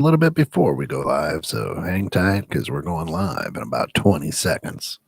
a little bit before we go live, so hang tight because we're going live in about 20 seconds.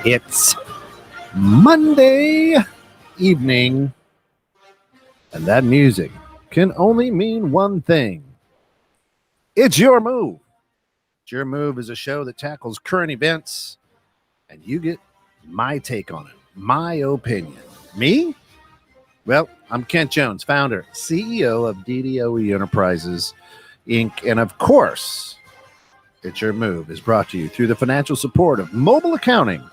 It's Monday evening, and that music can only mean one thing. It's Your Move. Your Move is a show that tackles current events, and you get my take on it, my opinion. Me? Well, I'm Kent Jones, founder, CEO of DDOE Enterprises, Inc., and of course, It's Your Move is brought to you through the financial support of Mobile Accounting.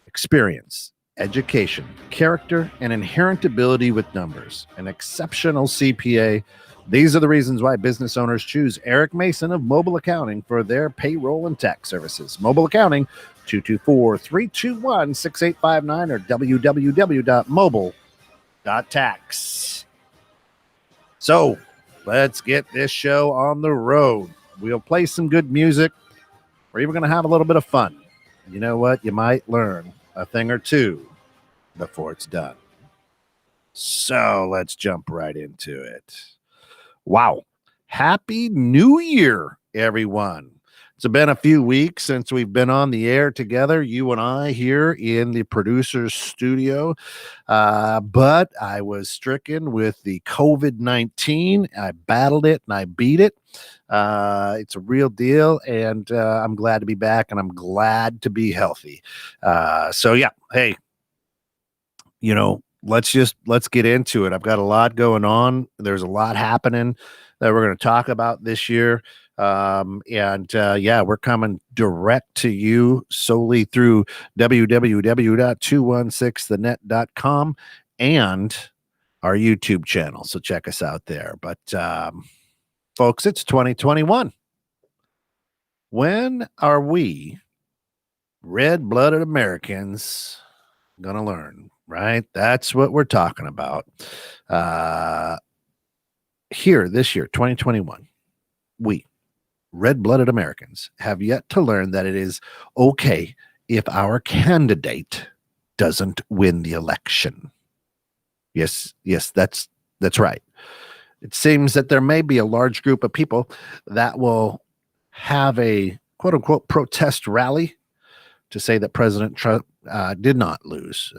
Experience, education, character, and inherent ability with numbers. An exceptional CPA. These are the reasons why business owners choose Eric Mason of Mobile Accounting for their payroll and tax services. Mobile Accounting, 224-321-6859 or www.mobile.tax. So let's get this show on the road. We'll play some good music. We're even going to have a little bit of fun. You know what? You might learn a thing or two before it's done. So let's jump right into it. Wow. Happy New Year, everyone. It's been a few weeks since we've been on the air together, you and I here in the producer's studio. But I was stricken with the COVID-19. I battled it and I beat it. It's a real deal, and I'm glad to be back, and I'm glad to be healthy. So yeah, hey, let's get into it. I've got a lot going on. There's a lot happening that we're going to talk about this year. We're coming direct to you solely through www.216thenet.com and our YouTube channel. So check us out there. But folks, it's 2021. When are we red-blooded Americans going to learn, right? That's what we're talking about. Here, this year, 2021, we, red-blooded Americans, have yet to learn that it is okay if our candidate doesn't win the election. Yes, that's right. It seems that there may be a large group of people that will have a quote-unquote protest rally to say that President Trump did not lose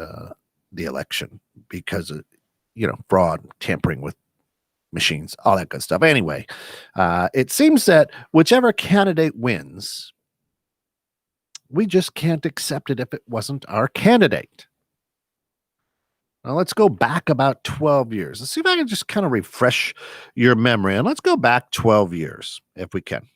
the election because of, fraud, tampering with machines, all that good stuff. Anyway, it seems that whichever candidate wins, we just can't accept it if it wasn't our candidate. Now, let's go back about 12 years. Let's see if I can just kind of refresh your memory. And let's go back 12 years, if we can.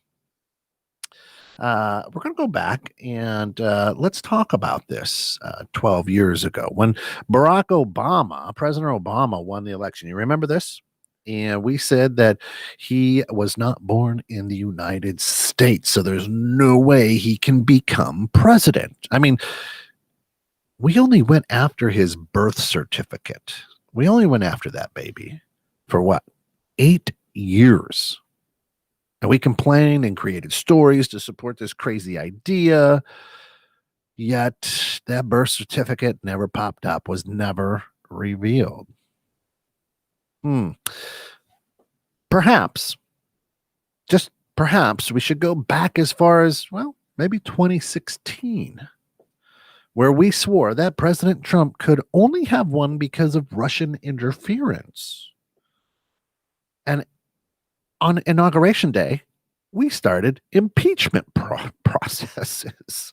We're going to go back and let's talk about this 12 years ago when President Obama won the election. You remember this? And we said that he was not born in the United States, so there's no way he can become president. I mean, we only went after his birth certificate. We only went after that baby for what? 8 years. And we complained and created stories to support this crazy idea. Yet that birth certificate never popped up, was never revealed. Perhaps, just perhaps, we should go back as far as, well, maybe 2016, where we swore that President Trump could only have won because of Russian interference. And on Inauguration Day, we started impeachment processes.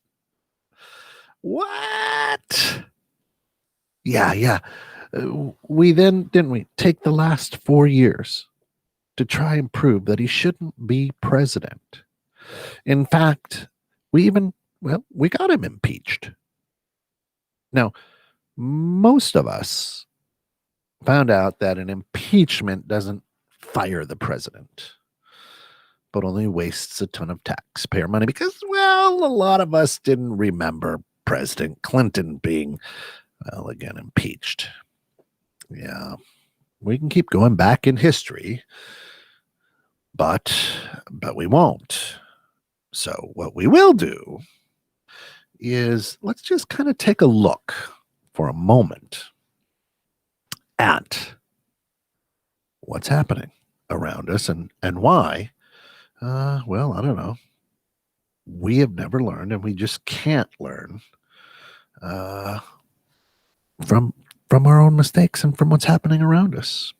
What? Yeah. We then, didn't we, take the last 4 years to try and prove that he shouldn't be president. In fact, We got him impeached. Now, most of us found out that an impeachment doesn't fire the president, but only wastes a ton of taxpayer money because, well, a lot of us didn't remember President Clinton being, well, again, impeached. Yeah, we can keep going back in history, but we won't. So what we will do is let's just kind of take a look for a moment at what's happening around us and why. Well, I don't know. We have never learned, and we just can't learn from our own mistakes and from what's happening around us.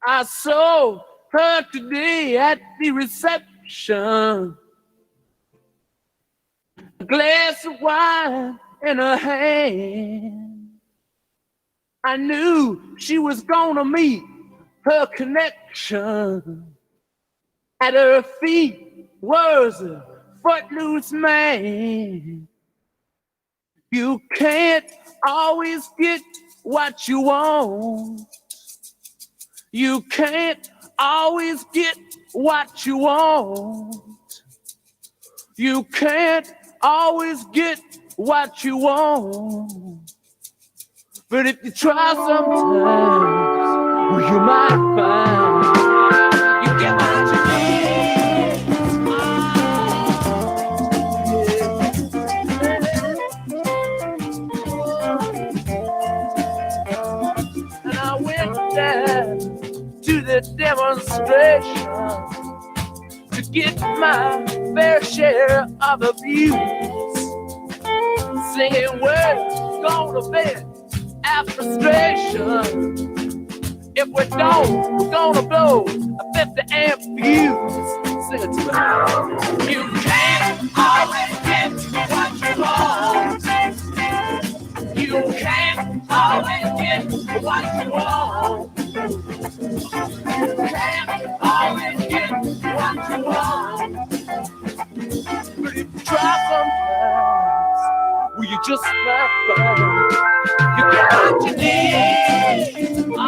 I saw her today at the reception, a glass of wine in her hand. I knew she was gonna meet her connection. At her feet was a footloose man. You can't always get what you want. You can't always get what you want. You can't always get what you want. But if you try sometimes, well, you might find you get what you need. And I went down to the demonstration to get my fair share of abuse, singing words gonna vent our frustration. If we don't, we're gonna blow a 50 amp fuse. Sing it to me. You can't always get what you want. You can't always get what you want. You can't always get what you want. But if you try sometimes, well, you just might find you get what you need. Oh,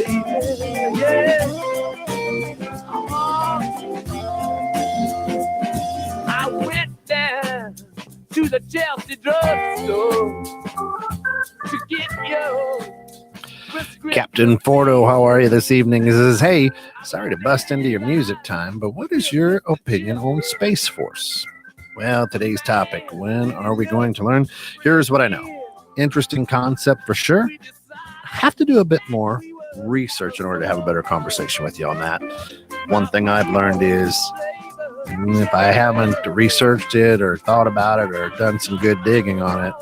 baby, yeah. Oh. I went down to the Chelsea drugstore to get your Captain Fordo, how are you this evening? He says, hey, sorry to bust into your music time, but what is your opinion on Space Force? Well, today's topic, when are we going to learn? Here's what I know. Interesting concept for sure. Have to do a bit more research in order to have a better conversation with you on that. One thing I've learned is if I haven't researched it or thought about it or done some good digging on it,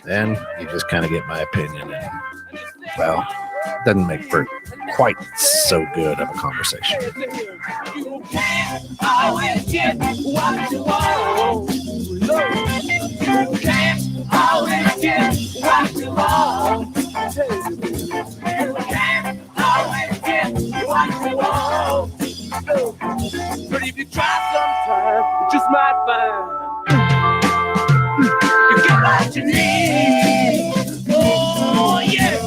then you just kind of get my opinion. And, well, doesn't make for quite so good of a conversation. You can't always get what you want. You can't always get what you want. You can't always get what you want. try sometime, you just might find you get what you need. Oh, yeah.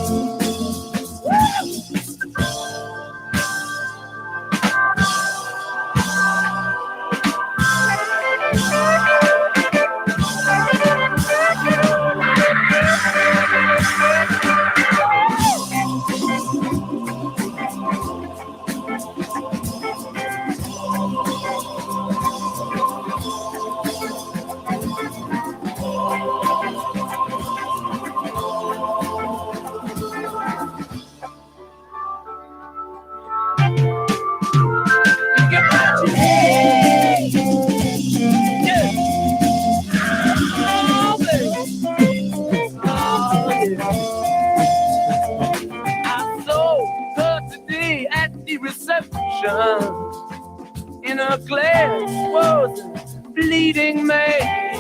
In her glass was a bleeding man.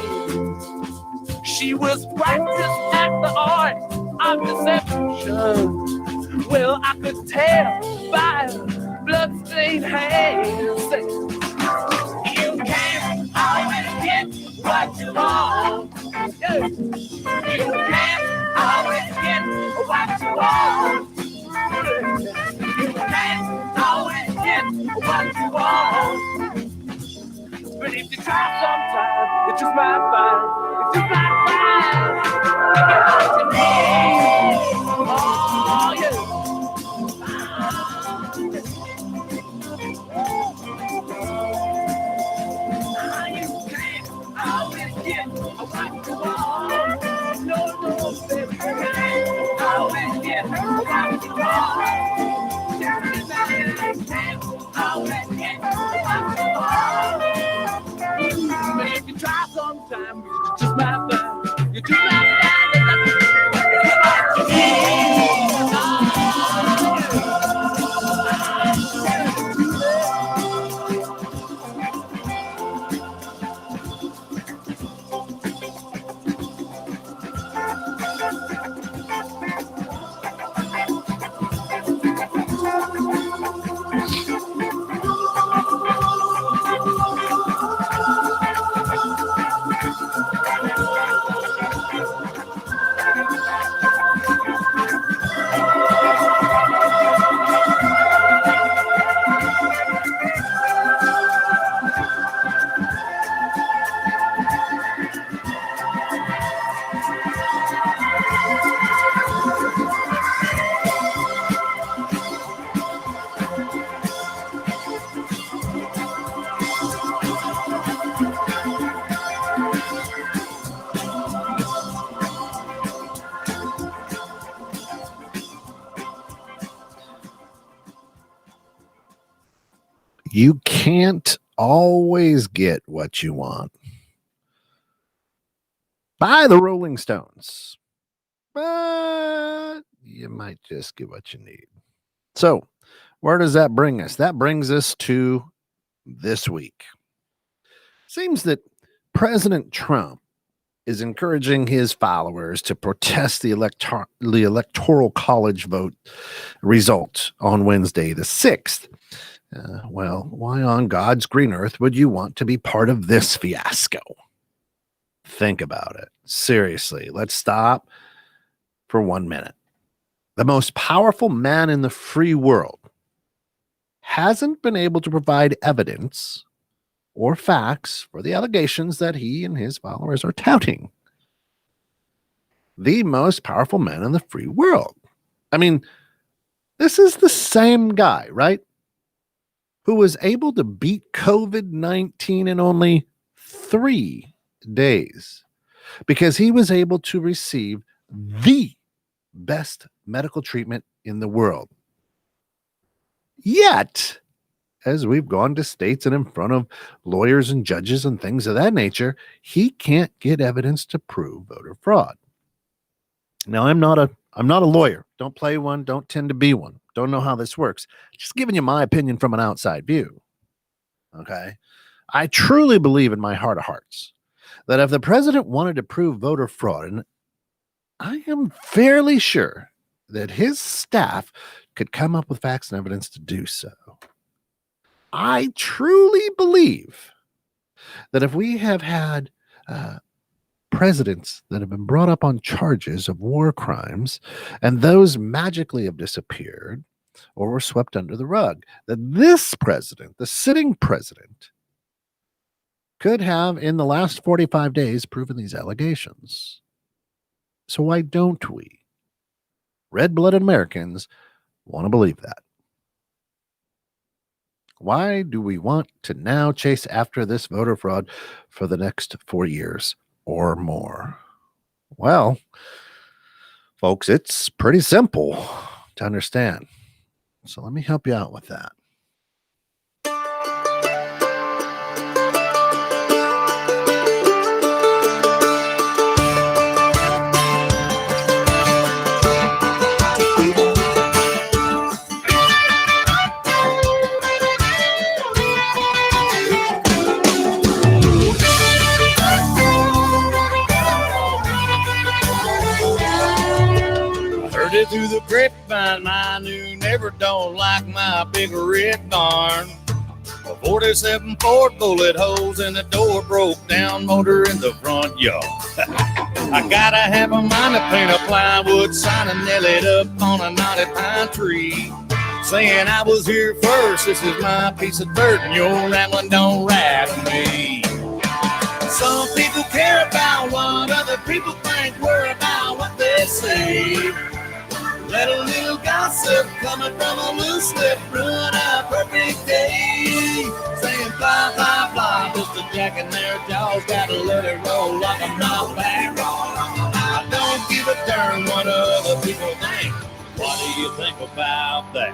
She was practiced at the art of deception. Well, I could tell by her bloodstained hands. You can't always get what you want. Yeah. You can't always get what you want. You can't always get what you want. But if you try sometime, you just might find, you just might find, you get what you need. Oh, yeah. You can't always get what you want. No, baby, you can't always get what you want. But if you try sometime, you just might find, you just might find that that's what you You can't always get what you want. By the Rolling Stones. But you might just get what you need. So, where does that bring us? That brings us to this week. Seems that President Trump is encouraging his followers to protest the Electoral College vote result on Wednesday, the 6th. Well, why on God's green earth would you want to be part of this fiasco? Think about it. Seriously, let's stop for 1 minute. The most powerful man in the free world hasn't been able to provide evidence or facts for the allegations that he and his followers are touting. The most powerful man in the free world. I mean, this is the same guy, right? Who was able to beat COVID-19 in only 3 days because he was able to receive the best medical treatment in the world. Yet, as we've gone to states and in front of lawyers and judges and things of that nature, he can't get evidence to prove voter fraud. Now, I'm not a lawyer. Don't play one. Don't tend to be one. Don't know how this works. Just giving you my opinion from an outside view. Okay. I truly believe in my heart of hearts that if the president wanted to prove voter fraud, and I am fairly sure that his staff could come up with facts and evidence to do so. I truly believe that if we have had presidents that have been brought up on charges of war crimes and those magically have disappeared or were swept under the rug, that this president, the sitting president, could have in the last 45 days proven these allegations. So why don't we, red-blooded Americans, want to believe that? Why do we want to now chase after this voter fraud for the next 4 years or more? Well, folks, it's pretty simple to understand. So let me help you out with that. Heard it through the grapevine, I knew never don't like my big red barn. A 47 Ford, bullet holes in the door, broke down motor in the front yard. I gotta have a mind to paint a plywood sign and nail it up on a knotted pine tree, saying I was here first, this is my piece of dirt, and your rambling don't rap me. Some people care about what other people think, worry about what they say. Let a little gossip coming from a loose lip ruin a perfect day. Saying blah, blah, blah, just a jacking their jaws, gotta let it roll like a knock back. I don't give a darn what other people think. What do you think about that?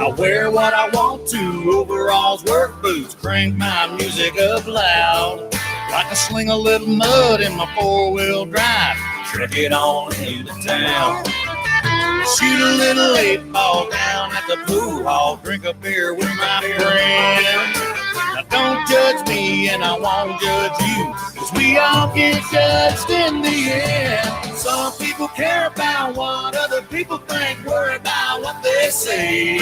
I wear what I want to, overalls, work boots, crank my music up loud. Like I sling a little mud in my four-wheel drive, truck it on into town. Shoot a little 8-ball down at the pool hall, drink a beer with my friend. Now don't judge me and I won't judge you, 'cause we all get judged in the end. Some people care about what other people think, worry about what they say.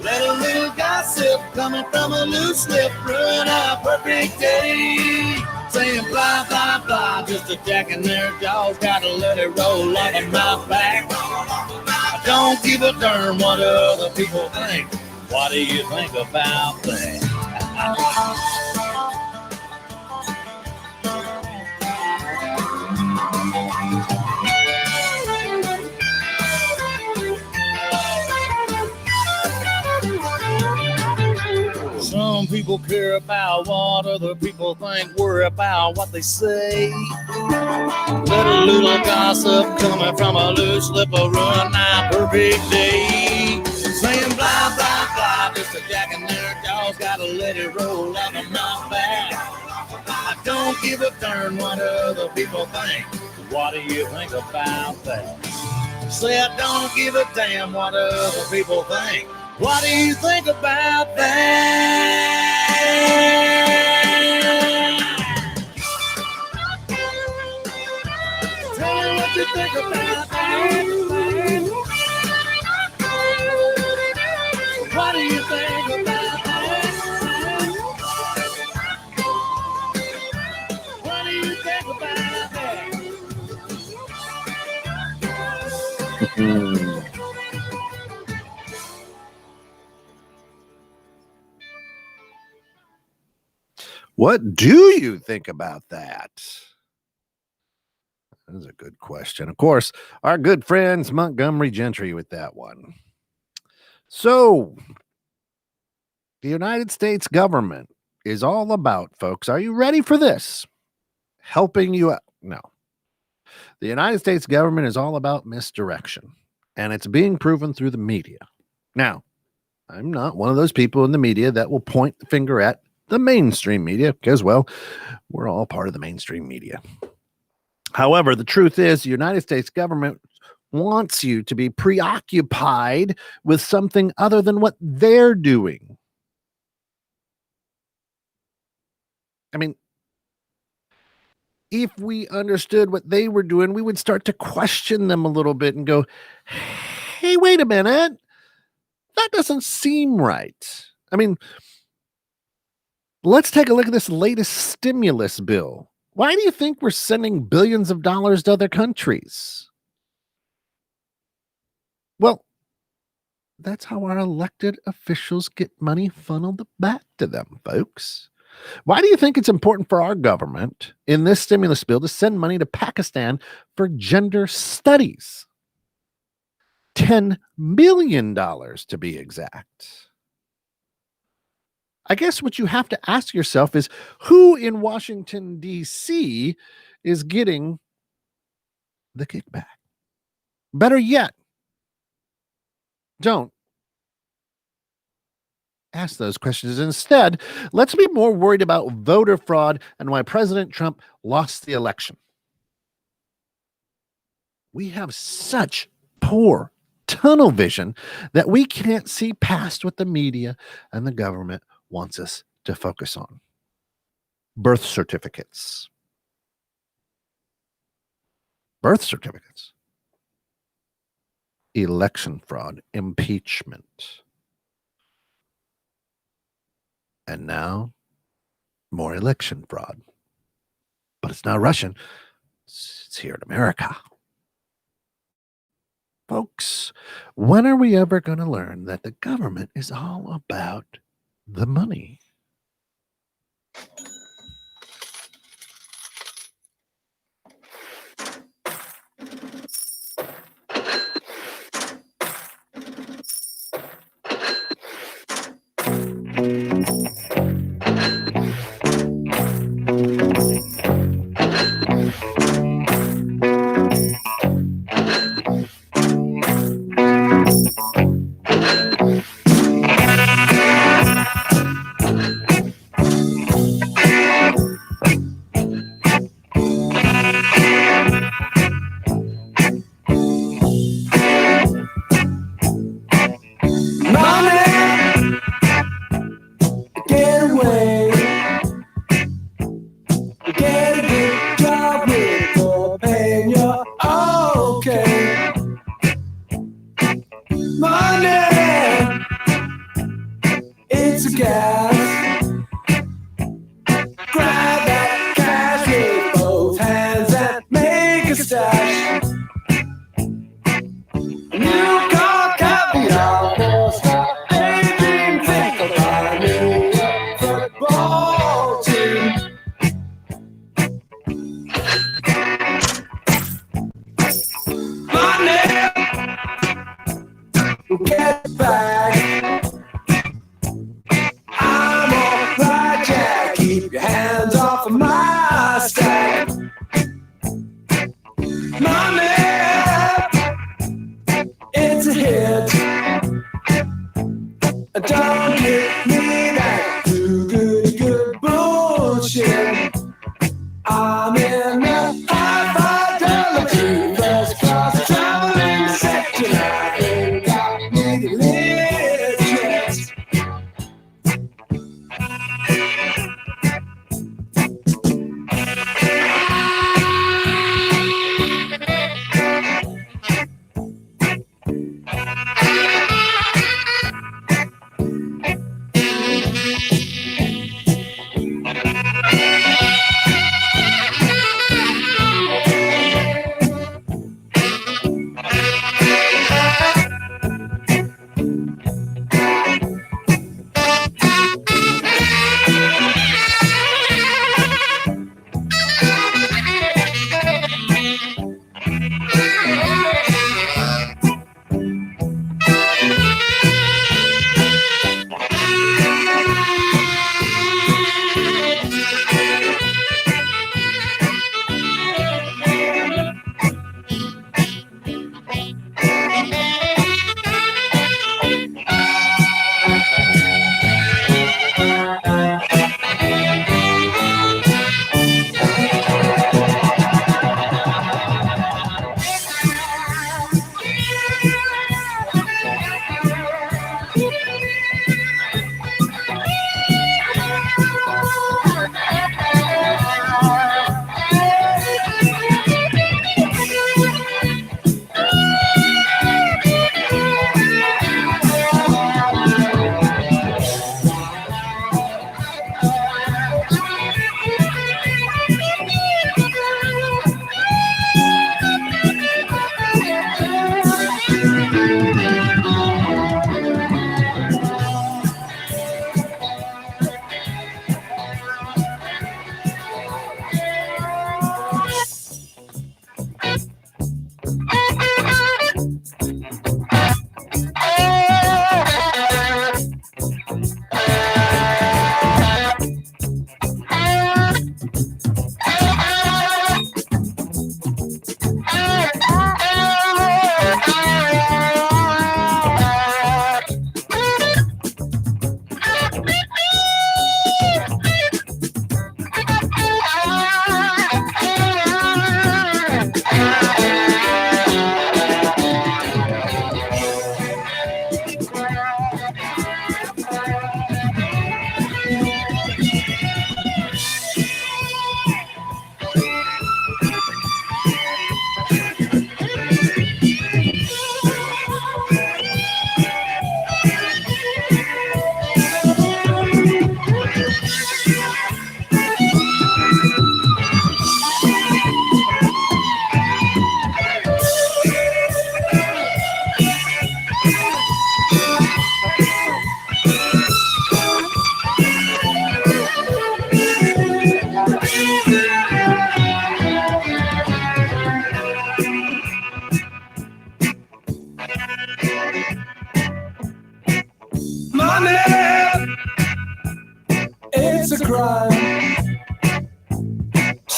Let a little gossip coming from a loose lip ruin a perfect day. Saying blah, blah, blah, just a jacking their jaws, gotta let it roll like a knock back. I don't give a darn what other people think. What do you think about that? Some people care about what other people think, worry about what they say. Let a little gossip coming from a loose lip will ruin my perfect day. Saying blah, blah, blah, just a jacking their jaws, gotta let it roll like a knock back. I don't give a darn what other people think. What do you think about that? Say I don't give a damn what other people think. What do you think about that? Tell me what you think about that. What do you think about that? What do you think about that? What do you think about that? That is a good question. Of course, our good friends Montgomery Gentry with that one. So, the United States government is all about, folks, are you ready for this? Helping you out. No. The United States government is all about misdirection, and it's being proven through the media. Now, I'm not one of those people in the media that will point the finger at the mainstream media, because, well, we're all part of the mainstream media. However, the truth is the United States government wants you to be preoccupied with something other than what they're doing. I mean, if we understood what they were doing, we would start to question them a little bit and go, hey, wait a minute. That doesn't seem right. I mean, let's take a look at this latest stimulus bill. Why do you think we're sending billions of dollars to other countries? Well, that's how our elected officials get money funneled back to them, folks. Why do you think it's important for our government in this stimulus bill to send money to Pakistan for gender studies? $10 million to be exact. I guess what you have to ask yourself is who in Washington, D.C. is getting the kickback? Better yet, don't ask those questions. Instead, let's be more worried about voter fraud and why President Trump lost the election. We have such poor tunnel vision that we can't see past what the media and the government wants us to focus on. Birth certificates. Birth certificates. Election fraud. Impeachment. And now, more election fraud. But it's not Russian. It's here in America. Folks, when are we ever going to learn that the government is all about the money?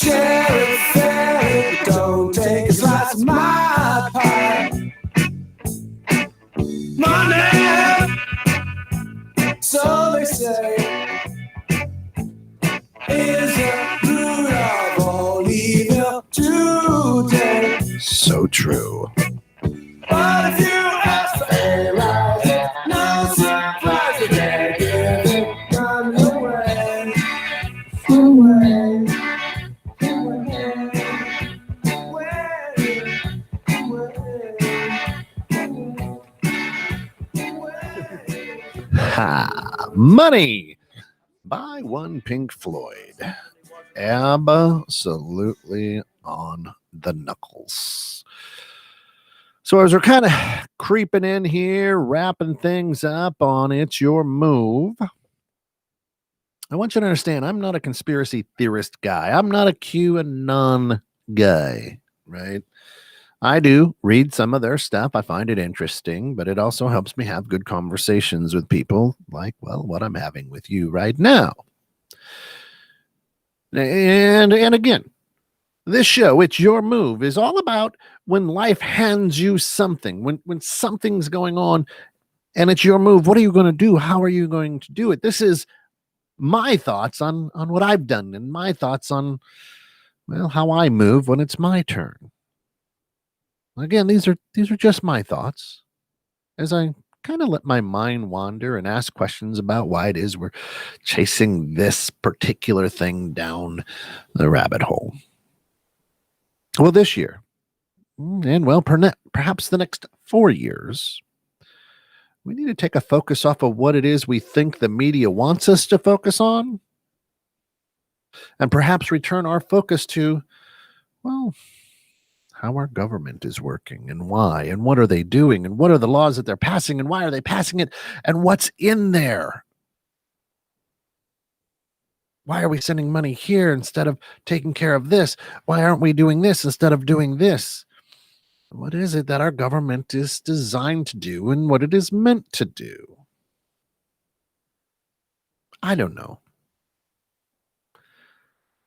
Share it, fair it, don't take a slice of my pie. Money, so they say, is the root of all evil today. So true. But if you ask for a rise, no surprise that they're giving none away. Away. Ha! Money by one Pink Floyd. Absolutely on the knuckles. So as we're kind of creeping in here, wrapping things up on It's Your Move, I want you to understand I'm not a conspiracy theorist guy. I'm not a QAnon guy, right? I do read some of their stuff. I find it interesting, but it also helps me have good conversations with people like, well, what I'm having with you right now. And again, this show, It's Your Move, is all about when life hands you something, when something's going on and it's your move. What are you going to do? How are you going to do it? This is my thoughts on what I've done and my thoughts on, well, how I move when it's my turn. Again, these are just my thoughts as I kind of let my mind wander and ask questions about why it is we're chasing this particular thing down the rabbit hole. Well, this year, and well, perhaps the next 4 years, we need to take a focus off of what it is we think the media wants us to focus on, and perhaps return our focus to, well, how our government is working and why, and what are they doing, and what are the laws that they're passing, and why are they passing it, and what's in there. Why are we sending money here instead of taking care of this? Why aren't we doing this instead of doing this? What is it that our government is designed to do and what it is meant to do? I don't know.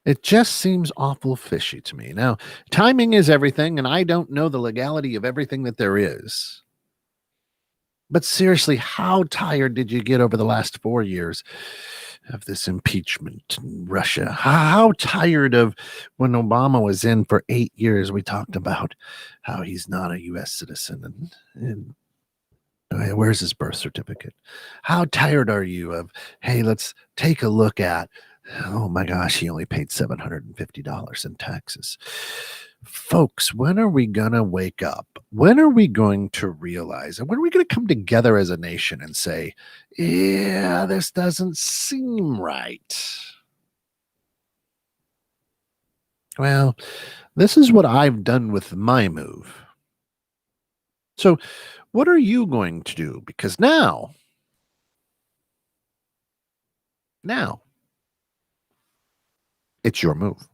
It just seems awful fishy to me. Now, timing is everything, and I don't know the legality of everything that there is. But seriously, how tired did you get over the last 4 years of this impeachment in Russia? How tired of when Obama was in for 8 years, we talked about how he's not a U.S. citizen and where's his birth certificate? How tired are you of, hey, let's take a look at, oh my gosh, he only paid $750 in taxes. Folks, when are we going to wake up? When are we going to realize? And when are we going to come together as a nation and say, yeah, this doesn't seem right? Well, this is what I've done with my move. So what are you going to do? Because now, it's your move.